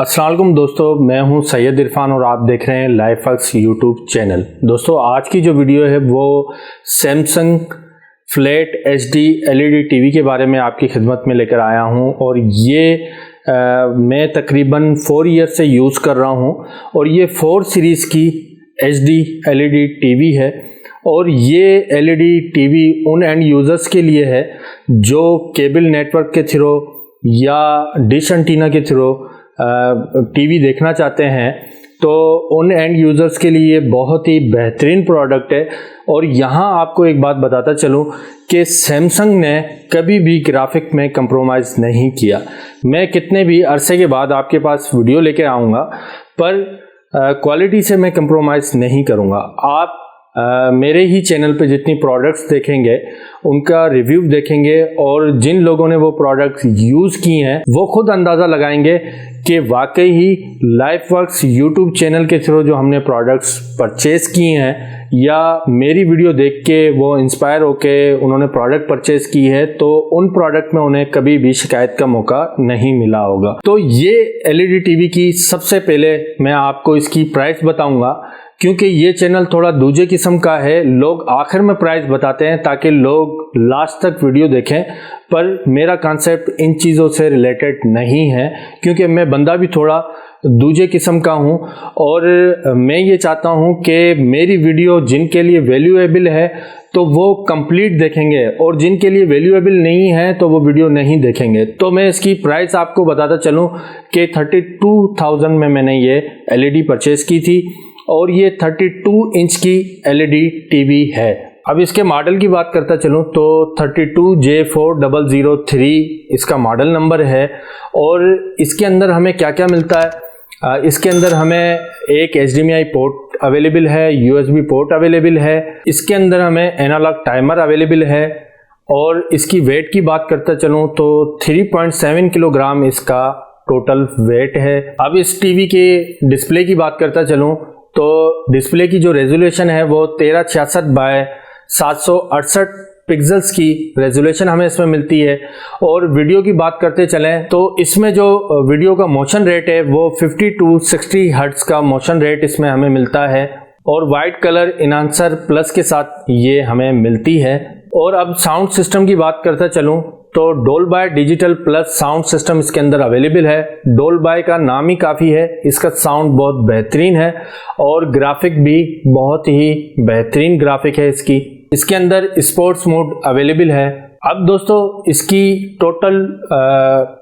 अस्सलाम वालेकुम दोस्तों, मैं हूं सैयद इरफान और आप देख रहे हैं लाइफवर्क्स यूट्यूब चैनल। दोस्तों आज की जो वीडियो है वो Samsung flat HD LED TV के बारे में आपकी खिदमत में लेकर आया हूं और ये मैं तकरीबन 4 ईयर से यूज़ कर रहा हूं और ये 4 सीरीज़ की एचडी एलईडी टीवी है और ये एलईडी टीवी उन एंड यूज़र्स के लिए है जो केबल नेटवर्क के थ्रू या डिश एंटीना के थ्रू टीवी देखना चाहते हैं। तो उन एंड यूज़र्स के लिए बहुत ही बेहतरीन प्रोडक्ट है। और यहाँ आपको एक बात बताता चलूँ कि सैमसंग ने कभी भी ग्राफिक में कंप्रोमाइज़ नहीं किया। मैं कितने भी अरसे के बाद आपके पास वीडियो लेके आऊँगा पर क्वालिटी से मैं कंप्रोमाइज़ नहीं करूँगा। आप मेरे ही चैनल पे जितनी प्रोडक्ट्स देखेंगे उनका रिव्यू देखेंगे और जिन लोगों ने वो प्रोडक्ट्स यूज़ की हैं वो खुद अंदाज़ा लगाएंगे कि वाकई ही लाइफवर्क्स यूट्यूब चैनल के थ्रू जो हमने प्रोडक्ट्स परचेज़ किए हैं या मेरी वीडियो देख के वो इंस्पायर होके उन्होंने प्रोडक्ट परचेज़ की है तो उन प्रोडक्ट में उन्हें कभी भी शिकायत का मौका नहीं मिला होगा। तो ये एलईडी टीवी की सबसे पहले मैं आपको इसकी प्राइस बताऊंगा क्योंकि ये चैनल थोड़ा दूसरे किस्म का है। लोग आखिर में प्राइस बताते हैं ताकि लोग लास्ट तक वीडियो देखें, पर मेरा कॉन्सेप्ट इन चीज़ों से रिलेटेड नहीं है क्योंकि मैं बंदा भी थोड़ा दूसरे किस्म का हूं और मैं ये चाहता हूं कि मेरी वीडियो जिनके लिए वैल्यूएबल है तो वो कंप्लीट देखेंगे और जिनके लिए वैल्यूएबल नहीं है तो वो वीडियो नहीं देखेंगे। तो मैं इसकी प्राइस आपको बताता चलूं कि 32,000 में मैंने ये एलईडी परचेज़ की थी और ये 32 इंच की एलईडी टीवी है। अब इसके मॉडल की बात करता चलूँ तो 32J4003 इसका मॉडल नंबर है और इसके अंदर हमें क्या क्या मिलता है। इसके अंदर हमें एक HDMI पोर्ट अवेलेबल है, USB पोर्ट अवेलेबल है, इसके अंदर हमें एनालॉग टाइमर अवेलेबल है और इसकी वेट की बात करता चलूँ तो 3.7 किलोग्राम इसका टोटल वेट है। अब इस टीवी के डिस्प्ले की बात करता चलूँ तो डिस्प्ले की जो रेजोल्यूशन है वो 1366 बाय 768 पिक्सल्स की रेजोल्यूशन हमें इसमें मिलती है। और वीडियो की बात करते चलें तो इसमें जो वीडियो का मोशन रेट है वो 50 to 60 हर्ट्ज का मोशन रेट इसमें हमें मिलता है और वाइट कलर इनहांसर प्लस के साथ ये हमें मिलती है। और अब साउंड सिस्टम की बात करता चलूँ तो डोल्बाय डिजिटल प्लस साउंड सिस्टम इसके अंदर अवेलेबल है। डोल्बाय का नाम ही काफ़ी है, इसका साउंड बहुत बेहतरीन है और ग्राफिक भी बहुत ही बेहतरीन ग्राफिक है इसके अंदर स्पोर्ट्स मोड अवेलेबल है। अब दोस्तों इसकी टोटल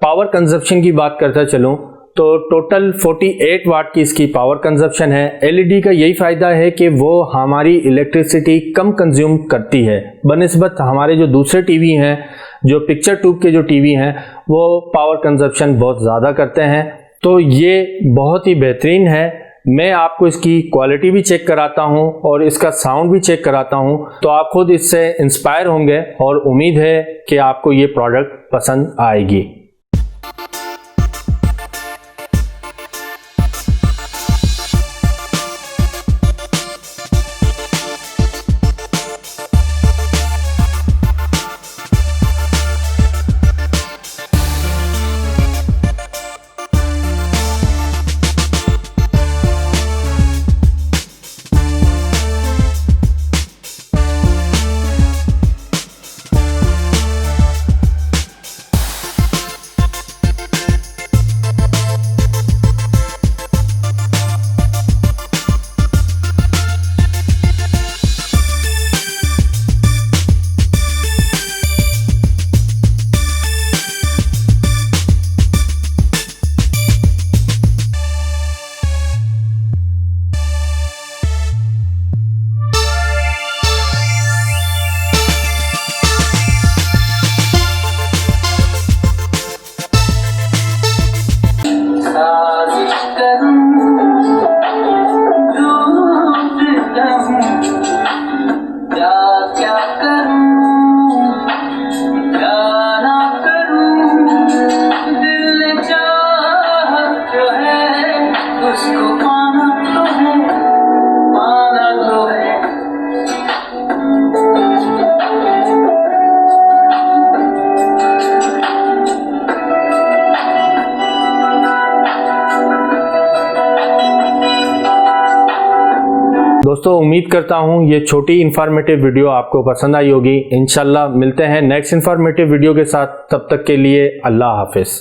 पावर कंजप्शन की बात करता चलूँ तो टोटल 48 वाट की इसकी पावर कंजप्शन है। एलईडी का यही फ़ायदा है कि वो हमारी इलेक्ट्रिसिटी कम कंज्यूम करती है बनिस्बत हमारे जो दूसरे टीवी हैं, जो पिक्चर ट्यूब के जो टीवी हैं वो पावर कंजप्शन बहुत ज़्यादा करते हैं। तो ये बहुत ही बेहतरीन है। मैं आपको इसकी क्वालिटी भी चेक कराता हूं और इसका साउंड भी चेक कराता हूं तो आप खुद इससे इंस्पायर होंगे और उम्मीद है कि आपको ये प्रोडक्ट पसंद आएगी। दोस्तों उम्मीद करता हूँ ये छोटी इन्फॉर्मेटिव वीडियो आपको पसंद आई होगी। इंशाल्लाह मिलते हैं नेक्स्ट इन्फॉर्मेटिव वीडियो के साथ, तब तक के लिए अल्लाह हाफिज़।